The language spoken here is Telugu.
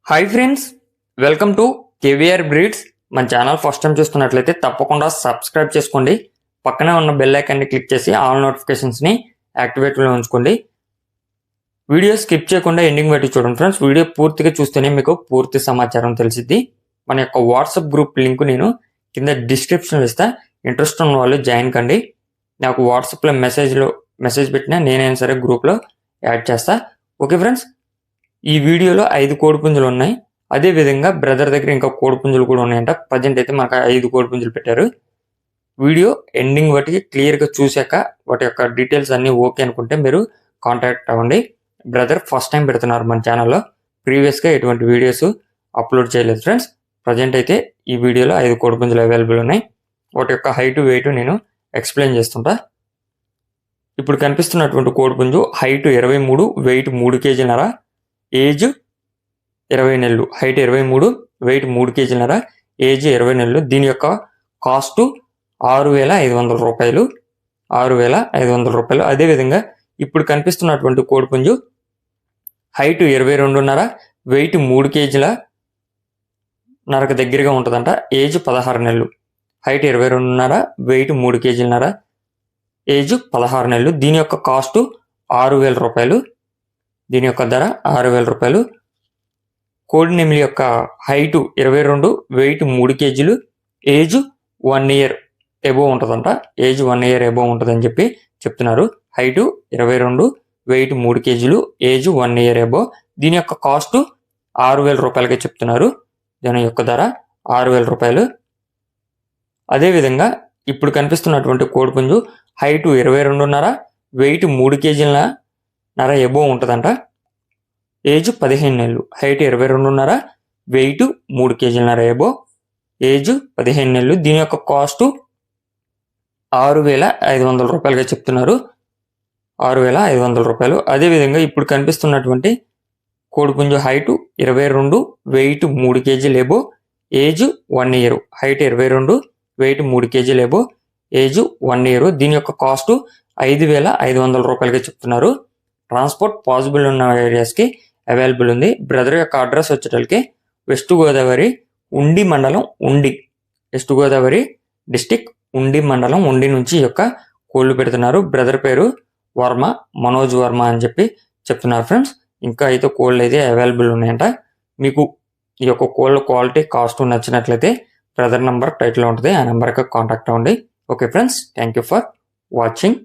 Hi friends, welcome to KVR breeds. మన ఛానల్ ఫస్ట్ టైం చూస్తున్నట్లయితే తప్పకుండా సబ్స్క్రైబ్ చేసుకోండి. పక్కనే ఉన్న బెల్ ఐకాన్ని క్లిక్ చేసి ఆల్ నోటిఫికేషన్స్ని యాక్టివేట్లో ఉంచుకోండి. వీడియో స్కిప్ చేయకుండా ఎండింగ్ పెట్టి చూడండి ఫ్రెండ్స్. వీడియో పూర్తిగా చూస్తేనే మీకు పూర్తి సమాచారం తెలిసిద్ది. మన యొక్క వాట్సాప్ గ్రూప్ లింక్ నేను కింద డిస్క్రిప్షన్లో ఇస్తా. ఇంట్రెస్ట్ ఉన్న వాళ్ళు జాయిన్ కండి. నాకు వాట్సాప్లో మెసేజ్ పెట్టినా నేనైనా సరే గ్రూప్లో యాడ్ చేస్తా. ఓకే ఫ్రెండ్స్, ఈ వీడియోలో 5 కోడిపుంజులు ఉన్నాయి. అదేవిధంగా బ్రదర్ దగ్గర ఇంకా కోడిపుంజులు కూడా ఉన్నాయంట. ప్రజెంట్ అయితే మనకు 5 కోడిపుంజులు పెట్టారు. వీడియో ఎండింగ్ వాటికి క్లియర్గా చూశాక వాటి యొక్క డీటెయిల్స్ అన్నీ ఓకే అనుకుంటే మీరు కాంటాక్ట్ అవ్వండి. బ్రదర్ ఫస్ట్ టైం పెడుతున్నారు మన ఛానల్లో. ప్రీవియస్గా ఎటువంటి వీడియోస్ అప్లోడ్ చేయలేదు ఫ్రెండ్స్. ప్రజెంట్ అయితే ఈ వీడియోలో 5 కోడిపుంజులు అవైలబుల్ ఉన్నాయి. వాటి యొక్క హైట్ వెయిట్ నేను ఎక్స్ప్లెయిన్ చేస్తుంటా. ఇప్పుడు కనిపిస్తున్నటువంటి కోడిపుంజు హైట్ 23, వెయిట్ 3 కేజీలన్నర, ఏజ్ 20 నెలలు. హైట్ 23, వెయిట్ 3 కేజీలన్నర, ఏజ్ 20 నెలలు. దీని యొక్క కాస్ట్ 6,500 రూపాయలు. 6,500 రూపాయలు. అదేవిధంగా ఇప్పుడు కనిపిస్తున్నటువంటి కోడిపుంజు హైట్ 22.5, వెయిట్ 3 కేజీల నరకు దగ్గరగా ఉంటుందంట. ఏజ్ 16 నెలలు. హైట్ 22.5, వెయిట్ 3 కేజీలన్నర, ఏజ్ 16 నెలలు. దీని యొక్క కాస్ట్ 6,000 రూపాయలు. దీని యొక్క ధర 6,000 రూపాయలు. కోడి నెమిలి యొక్క హైటు 22, వెయిట్ 3 కేజీలు, ఏజ్ 1 ఇయర్ ఎబోవ్ ఉంటుందంట. ఏజ్ 1 ఇయర్ ఎబోవ్ ఉంటుందని చెప్పి చెప్తున్నారు. హైటు 22, వెయిట్ 3 కేజీలు, ఏజ్ 1 ఇయర్ ఎబోవ్. దీని యొక్క కాస్ట్ 6,000 రూపాయలకే చెప్తున్నారు. దీని యొక్క ధర 6,000 రూపాయలు. అదేవిధంగా ఇప్పుడు కనిపిస్తున్నటువంటి కోడిపుంజు హైటు 22.5, వెయిట్ 3 కేజీలన్నర ఎబోవ్ ఉంటుందంట. ఏజ్ 15 నెలలు. హైట్ 22.5, వెయిట్ 3 కేజీలన్నర ఎబోవ్, ఏజ్ 15 నెలలు. దీని యొక్క కాస్ట్ 6,500 రూపాయలుగా చెప్తున్నారు. 6,500 రూపాయలు. అదేవిధంగా ఇప్పుడు కనిపిస్తున్నటువంటి కోడిపుంజు హైటు 22, వెయిట్ 3 కేజీలు above, age 1 year. Height 22, weight 3 కేజీలు ఎబోవ్, ఏజ్ 1 ఇయర్. దీని యొక్క కాస్ట్ 5,500 రూపాయలుగా చెప్తున్నారు. ట్రాన్స్పోర్ట్ పాసిబుల్ ఉన్న ఏరియాస్కి అవైలబుల్ ఉంది. బ్రదర్ యొక్క అడ్రస్ వచ్చేటప్పటికి వెస్ట్ గోదావరి ఉండి మండలం, వెస్ట్ గోదావరి డిస్టిక్ ఉండి మండలం, ఉండి నుంచి యొక్క కోళ్ళు పెడుతున్నారు. బ్రదర్ పేరు వర్మ, మనోజ్ వర్మ అని చెప్పి చెప్తున్నారు ఫ్రెండ్స్. ఇంకా అయితే కోళ్ళు అయితే అవైలబుల్ ఉన్నాయంట. మీకు ఈ యొక్క కోళ్ళ క్వాలిటీ, కాస్ట్ నచ్చినట్లయితే బ్రదర్ నంబర్ టైటిల్లో ఉంటుంది. ఆ నెంబర్కి కాంటాక్ట్ అవ్వండి. Okay friends, thank you for watching.